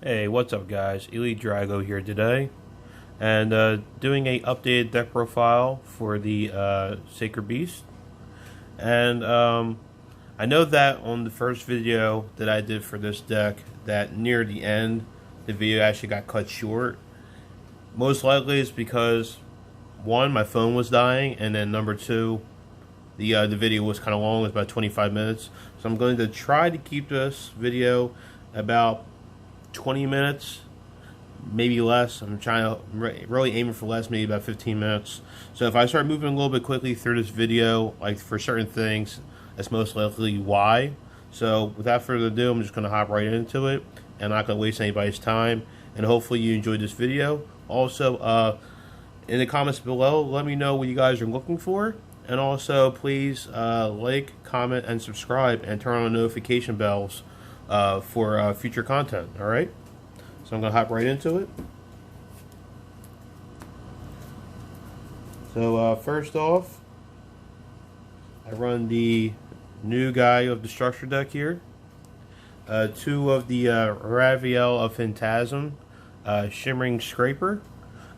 Hey, what's up guys? Elite Drago here today, and doing a updated deck profile for the Sacred Beast. And I know that on the first video that I did for this deck, that near the end, the video actually got cut short. Most likely it's because, one, my phone was dying, and then number two, the video was kind of long, it was about 25 minutes. So I'm going to try to keep this video about 20 minutes, maybe less. I'm trying to really aiming for less, maybe about 15 minutes. So if I start moving a little bit quickly through this video, like for certain things, that's most likely why. So without further ado, I'm just going to hop right into it. I'm not going to waste anybody's time, and hopefully you enjoyed this video. Also, in the comments below, let me know what you guys are looking for. And also, please like, comment, and subscribe, and turn on notification bells for future content. Alright? So I'm going to hop right into it. So first off, I run the new guy of the structure deck here. Two of the Raviel of Phantasm, Shimmering Scraper.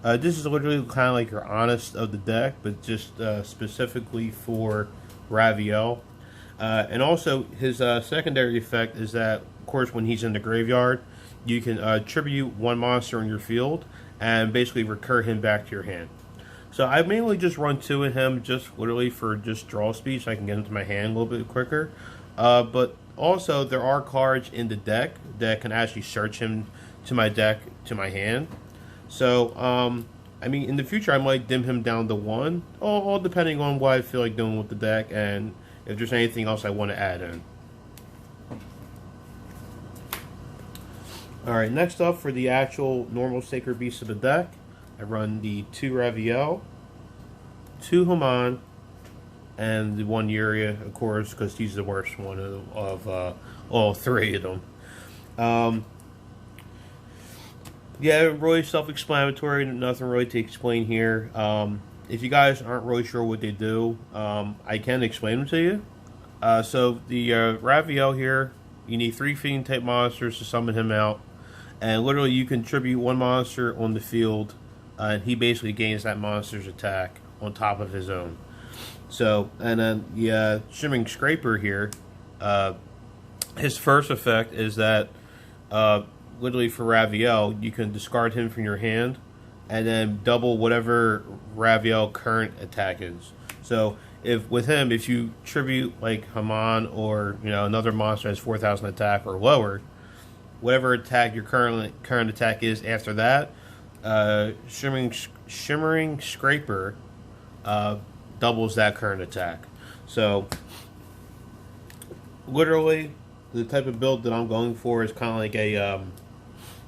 This is literally kind of like your honest of the deck, but just specifically for Raviel. And also, his secondary effect is that, of course, when he's in the graveyard, you can tribute one monster in your field and basically recur him back to your hand. So I mainly just run two of him, just literally for just draw speed, so I can get into my hand a little bit quicker. But also, there are cards in the deck that can actually search him to my deck, to my hand. So, I mean, in the future, I might dim him down to one, all depending on what I feel like doing with the deck, and if there's anything else I want to add in. Alright, next up for the actual normal Sacred Beast of the deck, I run the 2 Raviel, 2 Haman, and the 1 Uria, of course, because he's the worst one of all 3 of them. Yeah, really self-explanatory, nothing really to explain here. If you guys aren't really sure what they do, I can explain them to you. So the Raviel here, you need 3 Fiend type monsters to summon him out. And literally you can tribute one monster on the field, and he basically gains that monster's attack on top of his own. So, and then the Shimmering Scraper here, his first effect is that literally for Raviel, you can discard him from your hand and then double whatever Raviel current attack is. So if with him, if you tribute like Haman or another monster has 4,000 attack or lower, whatever attack your current attack is after that, Shimmering Scraper doubles that current attack. So literally, the type of build that I'm going for is kind of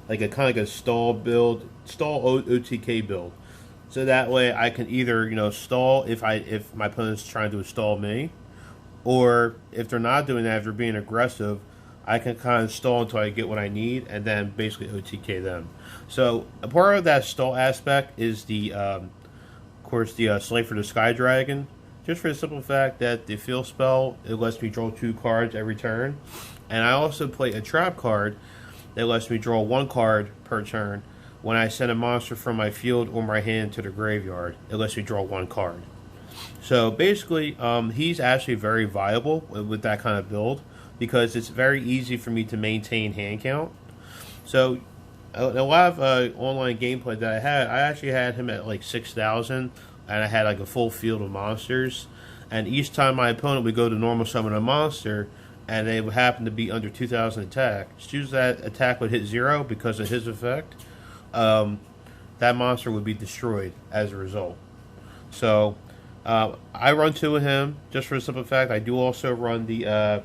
like a stall build, stall OTK build. So that way I can either stall if my opponent's trying to stall me, or if they're not doing that, if they're being aggressive, I can kind of stall until I get what I need, and then basically OTK them. So a part of that stall aspect is the, of course, the Slave for the Sky Dragon. Just for the simple fact that the field spell, it lets me draw 2 cards every turn, and I also play a trap card that lets me draw 1 card per turn. When I send a monster from my field or my hand to the graveyard, it lets me draw 1 card. So basically, he's actually very viable with that kind of build, because it's very easy for me to maintain hand count. So a lot of online gameplay that I actually had him at like 6,000, and I had like a full field of monsters. And each time my opponent would go to normal summon a monster, and they would happen to be under 2,000 attack, as soon as that attack would hit 0 because of his effect, that monster would be destroyed as a result. So I run 2 of him just for the simple fact. I do also run the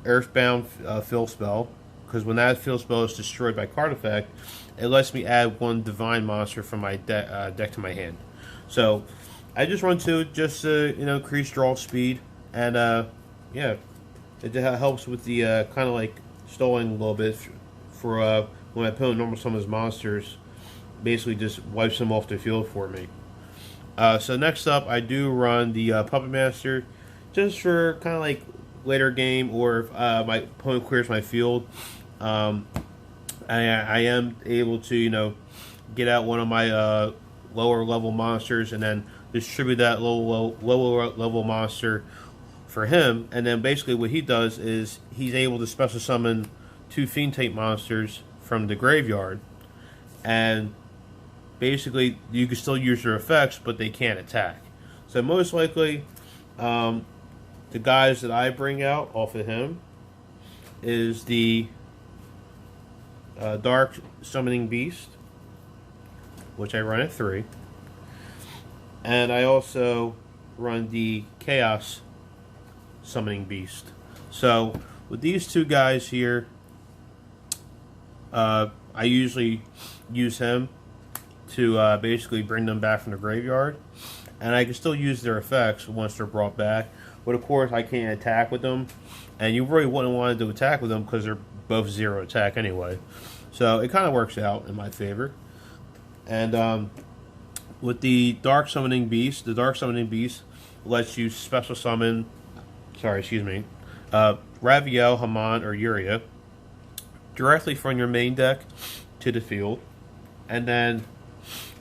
Earthbound fill spell, because when that fill spell is destroyed by card effect, it lets me add 1 divine monster from my deck to my hand. So I just run 2 just to increase draw speed, and yeah, it helps with the kind of like stalling a little bit for when my opponent normal summons monsters, basically just wipes them off the field for me. So next up, I do run the Puppet Master, just for kind of like later game, or if my opponent clears my field. I I am able to, get out one of my lower level monsters and then distribute that lower level monster for him. And then basically what he does is he's able to special summon 2 Fiend type monsters from the graveyard. And basically you can still use their effects, but they can't attack. So most likely, the guys that I bring out off of him is the Dark Summoning Beast, which I run at 3. And I also run the Chaos Summoning Beast. So with these 2 guys here, I usually use him to basically bring them back from the graveyard. And I can still use their effects once they're brought back. But of course, I can't attack with them. And you really wouldn't want to attack with them because they're both 0 attack anyway. So it kind of works out in my favor. And with the Dark Summoning Beast, the Dark Summoning Beast lets you special summon, Raviel, Haman, or Yuria directly from your main deck to the field. And then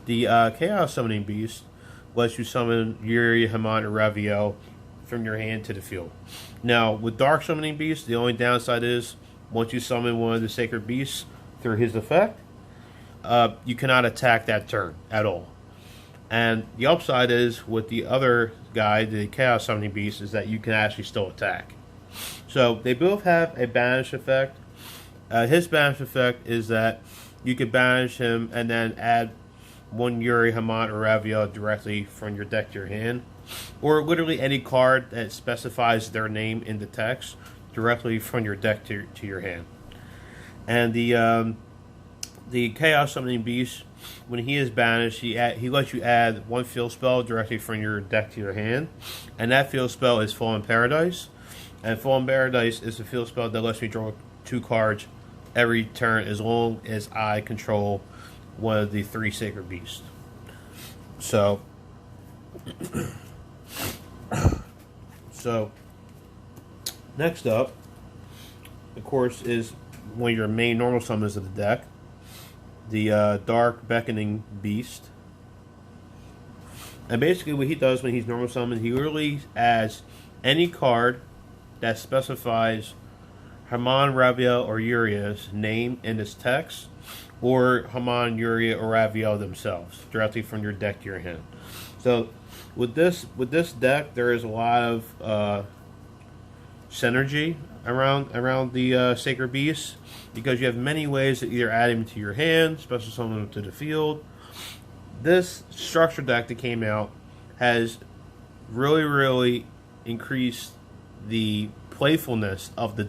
the Chaos Summoning Beast lets you summon Yuria, Haman, or Raviel from your hand to the field. Now, with Dark Summoning Beast, the only downside is once you summon one of the Sacred Beasts through his effect, you cannot attack that turn at all. And the upside is with the other guy, the Chaos Summoning Beast, is that you can actually still attack. So they both have a banish effect. His banish effect is that you can banish him and then add 1 Yuri, Haman, or Raviel directly from your deck to your hand. Or literally any card that specifies their name in the text directly from your deck to your hand. And the Chaos Summoning Beast, when he is banished, he lets you add 1 field spell directly from your deck to your hand. And that field spell is Fallen Paradise. And Fallen Paradise is a field spell that lets me draw 2 cards every turn as long as I control one of the 3 Sacred Beasts. So next up, of course, is one of your main normal summons of the deck, the Dark Beckoning Beast. And basically what he does when he's normal summoned, he literally adds any card that specifies Haman, Raviel, or Yuria's name in his text, or Haman, Yuria, or Raviel themselves, directly from your deck to your hand. So with this deck, there is a lot of synergy around the Sacred Beasts, because you have many ways to either add him to your hand, special summon him to the field. This structure deck that came out has really increased the playfulness of the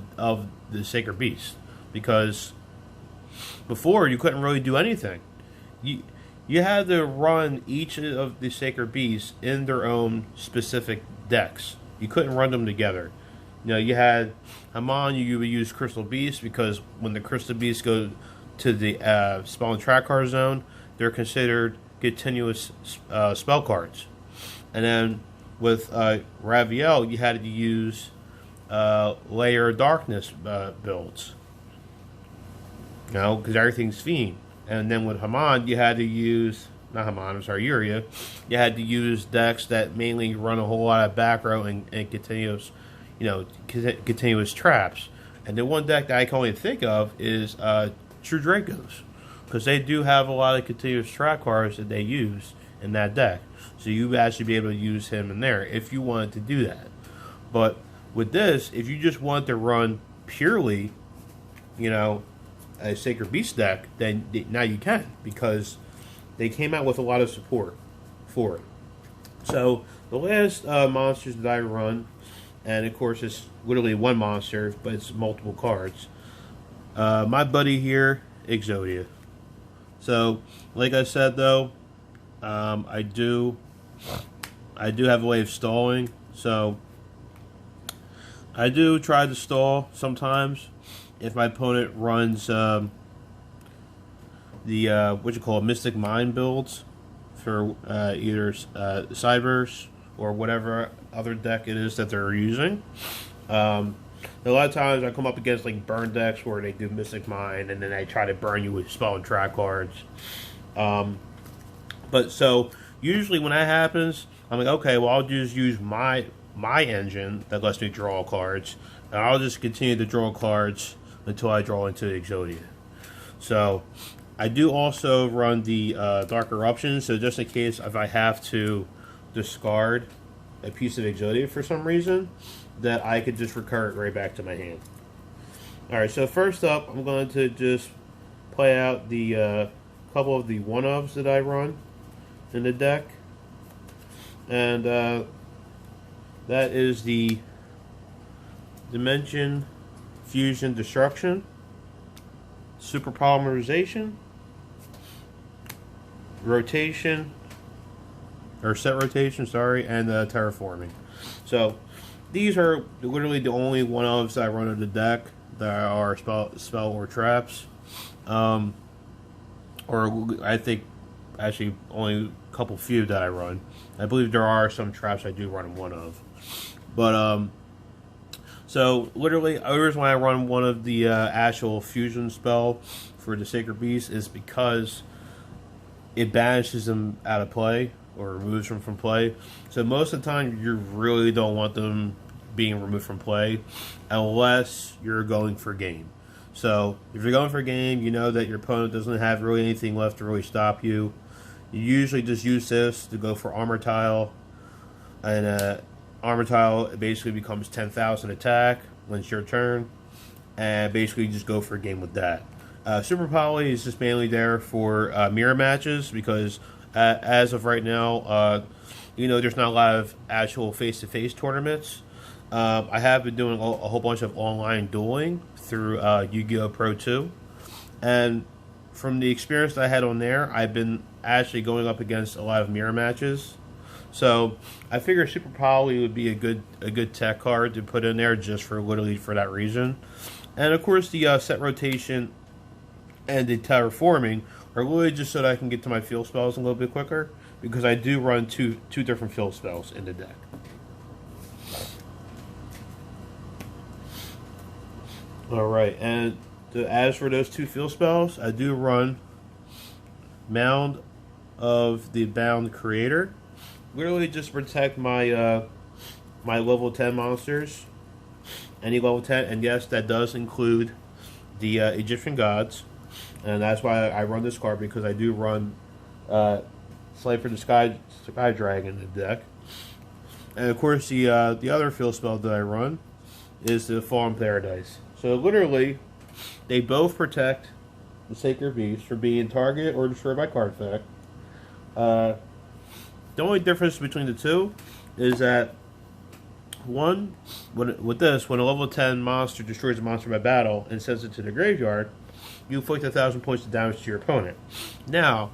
Sacred Beast, because before you couldn't really do anything. You had to run each of the Sacred Beasts in their own specific decks. You couldn't run them together. You had Haman, you would use Crystal Beast, because when the Crystal Beasts go to the spell and track card zone, they're considered continuous spell cards. And then with Raviel, you had to use Layer of Darkness builds. Because everything's Fiend. And then with Haman, you had to use, Yuria, you had to use decks that mainly run a whole lot of back row and continuous, continuous traps. And the one deck that I can only think of is True Dracos, because they do have a lot of continuous trap cards that they use in that deck. So you would actually be able to use him in there if you wanted to do that. But with this, if you just want to run purely, a Sacred Beast deck, then now you can, because they came out with a lot of support for it. So the last monsters that I run, and of course it's literally one monster, but it's multiple cards. My buddy here, Exodia. So, like I said though, I do have a way of stalling. So I do try to stall sometimes if my opponent runs Mystic Mind builds for either Cyberse or whatever other deck it is that they're using. A lot of times I come up against like burn decks where they do Mystic Mine and then they try to burn you with spell and trap cards. But so usually when that happens, I'm like, okay, well I'll just use my engine that lets me draw cards, and I'll just continue to draw cards until I draw into Exodia. So I do also run the Dark Eruption, so just in case if I have to discard a piece of Exodia for some reason, that I could just recur it right back to my hand. Alright, so first up, I'm going to just play out the couple of the One-Offs that I run in the deck. And that is the Dimension Fusion Destruction, Super Polymerization, Rotation, or Set Rotation, sorry, and Terraforming. So these are literally the only One-Offs I run in the deck that are spell or traps. Or I think actually only a couple few that I run. I believe there are some traps I do run one of. But so literally, the reason why I run one of the actual fusion spell for the Sacred Beast is because it banishes them out of play or removes them from play. So most of the time, you really don't want them being removed from play unless you're going for game. So if you're going for game, you know that your opponent doesn't have really anything left to really stop you. You usually just use this to go for armor tile, and armor tile basically becomes 10,000 attack when it's your turn, and basically just go for a game with that. Super Poly is just mainly there for mirror matches because as of right now, there's not a lot of actual face-to-face tournaments. I have been doing a whole bunch of online dueling through Yu-Gi-Oh! Pro 2, and from the experience that I had on there, I've been actually going up against a lot of mirror matches. So I figured Super Poly would be a good tech card to put in there just for literally for that reason. And of course the Set Rotation and the Terraforming are really just so that I can get to my field spells a little bit quicker, because I do run two different field spells in the deck. Alright, and as for those two field spells, I do run Mound of the Bound Creator. Literally just protect my my level 10 monsters. Any level 10, and yes, that does include the Egyptian gods. And that's why I run this card, because I do run Slave for the Sky Dragon in the deck. And of course the other field spell that I run is the Fallen Paradise. So literally, they both protect the Sacred Beast from being targeted or destroyed by card effect. The only difference between the two is that one, with this, when a level 10 monster destroys a monster by battle and sends it to the graveyard, you inflict 1,000 points of damage to your opponent. Now,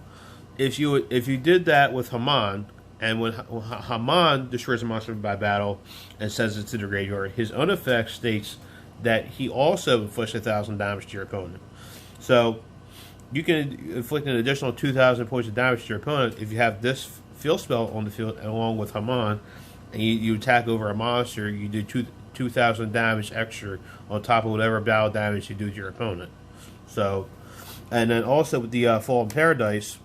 if you did that with Haman, and when Haman destroys a monster by battle and sends it to the graveyard, his own effect states that he also inflicts 1,000 damage to your opponent. So you can inflict an additional 2,000 points of damage to your opponent if you have this field spell on the field along with Haman, and you attack over a monster. You do 2,000 damage extra on top of whatever battle damage you do to your opponent. So, and then also with the Fallen Paradise,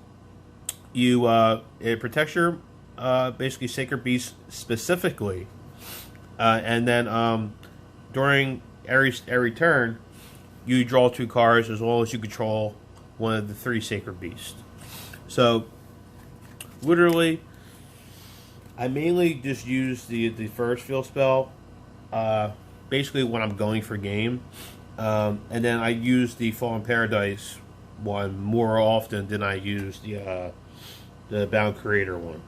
it protects your basically Sacred Beast specifically, and then during every turn, you draw 2 cards as well as you control one of the 3 Sacred Beasts. So, literally, I mainly just use the first field spell, basically when I'm going for game, and then I use the Fallen Paradise one more often than I use the Bound Creator one.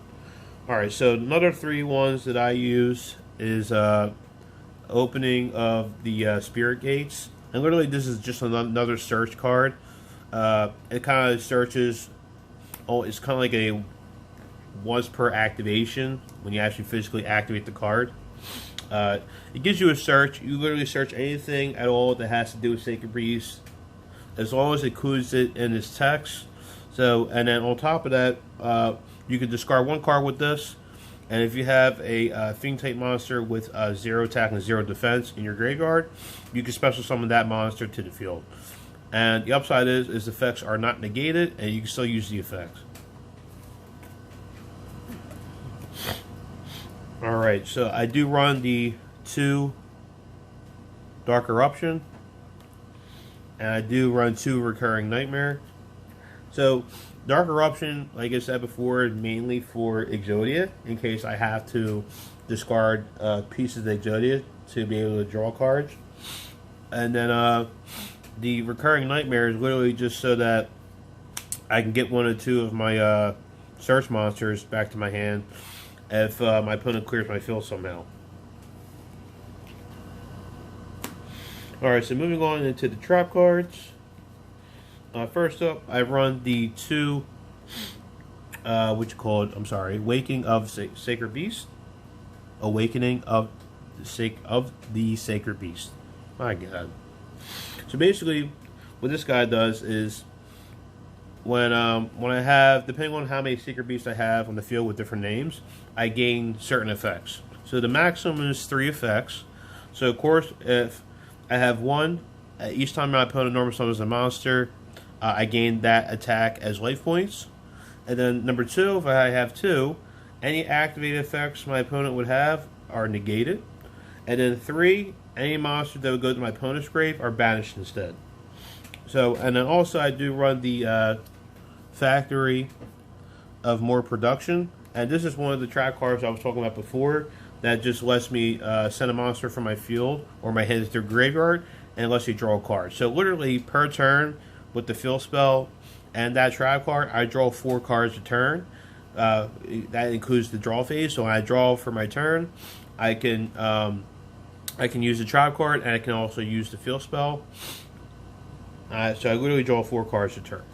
Alright, so another 3 ones that I use is opening of the Spirit Gates. And literally this is just another search card. It kind of searches, it's kind of like a once per activation when you actually physically activate the card. It gives you a search. You literally search anything at all that has to do with Sacred Beast, as long as it includes it in its text. So, and then on top of that, you can discard 1 card with this, And if you have a Fiend type monster with 0 attack and 0 defense in your graveyard, you can special summon that monster to the field. And the upside is the effects are not negated, and you can still use the effects. Alright, so I do run the 2 Dark Eruption, and I do run 2 Recurring Nightmare. So, Dark Eruption, like I said before, is mainly for Exodia, in case I have to discard pieces of Exodia to be able to draw cards. And then the Recurring Nightmare is literally just so that I can get 1 or 2 of my search monsters back to my hand if my opponent clears my field somehow. Alright, so moving on into the trap cards. First up, I run the 2, Waking of Sacred Beast. Awakening of the Sacred Beast. My God. So basically, what this guy does is, when I have, depending on how many Sacred Beasts I have on the field with different names, I gain certain effects. So the maximum is 3 effects. So of course, if I have 1, each time my opponent normal summons a monster, I gain that attack as life points. And then number 2, if I have 2, any activated effects my opponent would have are negated. And then 3, any monster that would go to my opponent's grave are banished instead. So, and then also I do run the Factory of More Production. And this is one of the trap cards I was talking about before that just lets me send a monster from my field or my hand to their graveyard and lets you draw a card. So literally per turn, with the fill spell and that trap card, I draw 4 cards a turn. That includes the draw phase. So when I draw for my turn, I can use the trap card, and I can also use the fill spell. So I literally draw 4 cards a turn.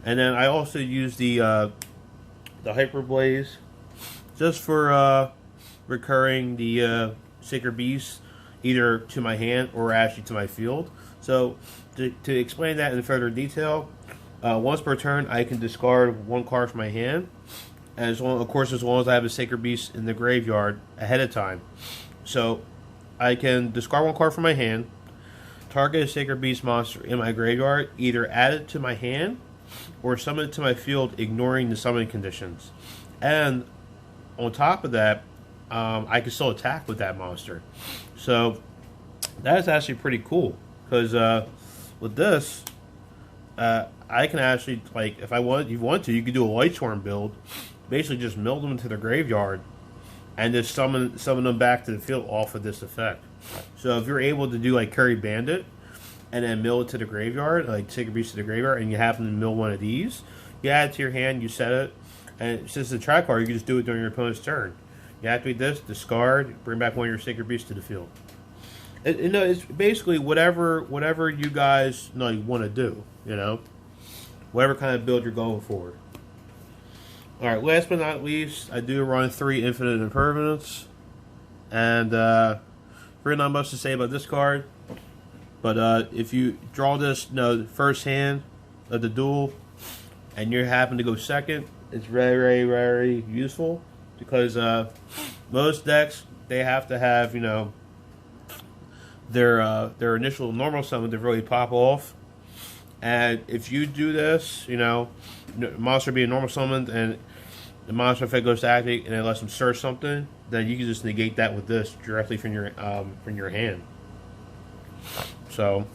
And then I also use the Hyper Blaze just for recurring the Sacred Beast either to my hand or actually to my field. So to explain that in further detail, once per turn I can discard 1 card from my hand, and as long as I have a Sacred Beast in the graveyard ahead of time. So I can discard 1 card from my hand, target a Sacred Beast monster in my graveyard, either add it to my hand or summon it to my field, ignoring the summoning conditions. And on top of that, I can still attack with that monster. So that is actually pretty cool, because with this, I can actually, like, if you want to, you could do a Light Storm build, basically just mill them into the graveyard, and just summon them back to the field off of this effect. So if you're able to do like Curry Bandit, and then mill it to the graveyard, like Sacred Beast to the graveyard, and you happen to mill one of these, you add it to your hand, you set it, and since it's a trap card, you can just do it during your opponent's turn. You activate this, discard, bring back 1 of your Sacred Beasts to the field. It's basically whatever you guys want to do, whatever kind of build you're going for. All right, last but not least, I do run 3 Infinite Impermanence, and really not much to say about this card. But if you draw this, first hand of the duel, and you happen to go second, it's very, very, very useful, because most decks, they have to have their initial normal summon to really pop off. And if you do this, monster being normal summoned and the monster effect goes to activate and it lets them search something, then you can just negate that with this directly from your hand. So,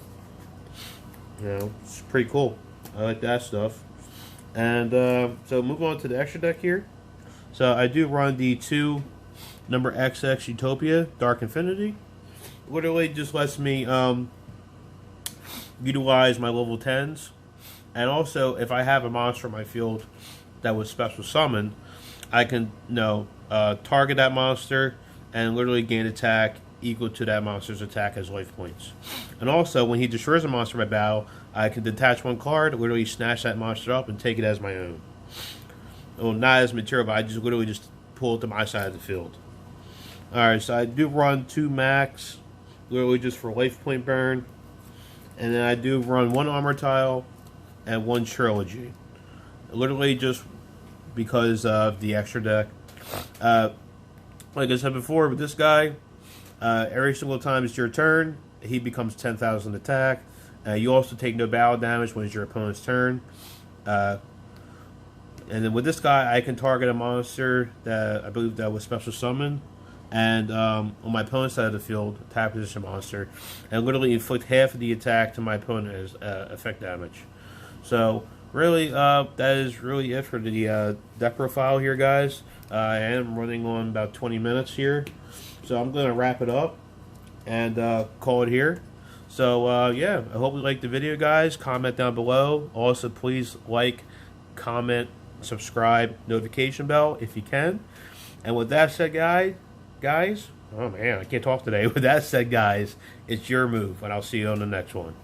it's pretty cool. I like that stuff. And so move on to the extra deck here. So I do run the 2 number XX Utopia Dark Infinity. Literally just lets me utilize my level 10s, and also if I have a monster in my field that was special summoned, I can target that monster and literally gain attack equal to that monster's attack as life points. And also when he destroys a monster by battle, I can detach 1 card, literally snatch that monster up and take it as my own. Well, not as material, but I just literally just pull it to my side of the field. Alright, so I do run 2 max, literally just for life point burn. And then I do run 1 armor tile and 1 trilogy. Literally just because of the extra deck. Like I said before, with this guy, every single time it's your turn, he becomes 10,000 attack. You also take no battle damage when it's your opponent's turn. And then with this guy, I can target a monster that I believe that was special summoned, and on my opponent's side of the field, attack position monster, and literally inflict half of the attack to my opponent as effect damage. So really, that is really it for the deck profile here, guys. I am running on about 20 minutes here, so I'm going to wrap it up and call it here. So yeah, I hope you liked the video, guys. Comment down below. Also, please like, comment, subscribe, notification bell if you can. And with that said, guys, oh man, I can't talk today. With that said, guys, it's your move, and I'll see you on the next one.